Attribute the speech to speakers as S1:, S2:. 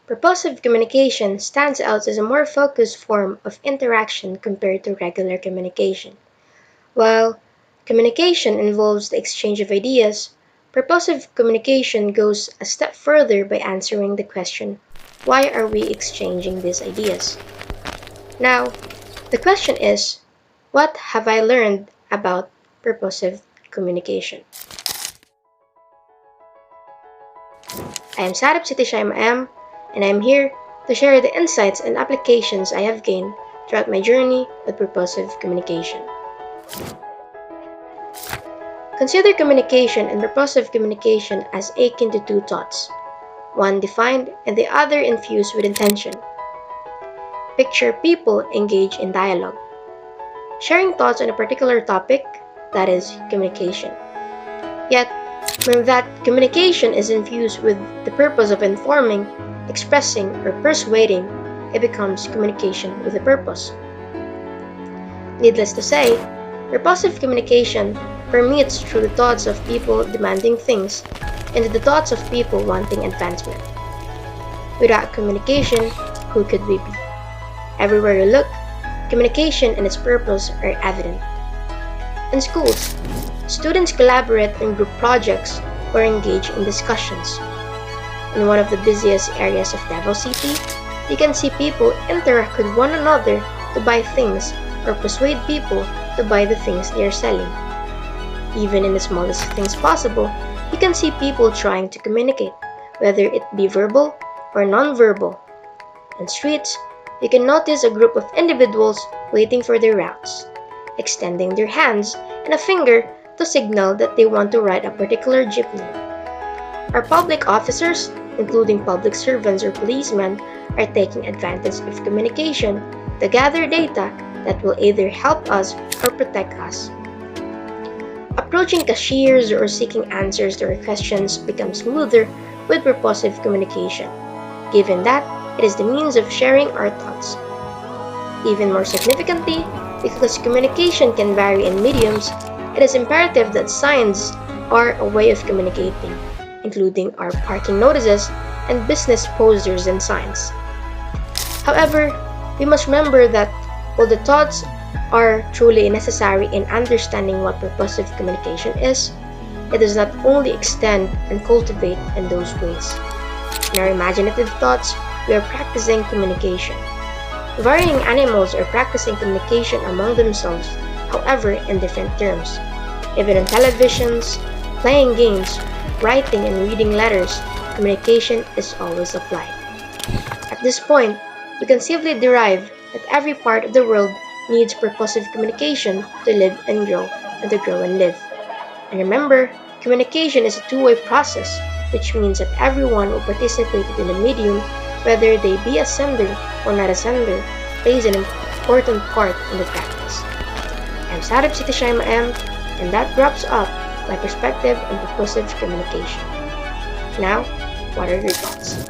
S1: Purposive communication stands out as a more focused form of interaction compared to regular communication. While communication involves the exchange of ideas, purposive communication goes a step further by answering the question, why are we exchanging these ideas? Now, the question is, what have I learned about purposive communication? I am Sarab Sitishayma M, and I am here to share the insights and applications I have gained throughout my journey with purposive communication. Consider communication and purposive communication as akin to two thoughts, one defined and the other infused with intention. Picture people engage in dialogue, sharing thoughts on a particular topic, that is, communication. Yet, when that communication is infused with the purpose of informing, expressing, or persuading, it becomes communication with a purpose. Needless to say, purposive communication permeates through the thoughts of people demanding things into the thoughts of people wanting advancement. Without communication, who could we be? Everywhere you look, communication and its purpose are evident. In schools, students collaborate in group projects or engage in discussions. In one of the busiest areas of Davao City, you can see people interact with one another to buy things or persuade people to buy the things they are selling. Even in the smallest things possible, you can see people trying to communicate, whether it be verbal or non-verbal. On streets, you can notice a group of individuals waiting for their routes, extending their hands and a finger to signal that they want to ride a particular jeepney. Our public officers, including public servants or policemen, are taking advantage of communication to gather data that will either help us or protect us. Approaching cashiers or seeking answers to our questions becomes smoother with purposive communication, given that it is the means of sharing our thoughts. Even more significantly, because communication can vary in mediums, it is imperative that signs are a way of communicating, including our parking notices and business posters and signs. However, we must remember that while the thoughts are truly necessary in understanding what purposive communication is, it does not only extend and cultivate in those ways. In our imaginative thoughts, we are practicing communication. Varying animals are practicing communication among themselves, however, in different terms. Even on televisions, playing games, writing and reading letters, communication is always applied. At this point, we can safely derive that every part of the world needs purposive communication to live and grow, and to grow and live. And remember, communication is a two-way process, which means that everyone who participated in the medium, whether they be a sender or not a sender, plays an important part in the practice. I'm Sarab Sitishayma M, and that wraps up my perspective on purposive communication. Now, what are your thoughts?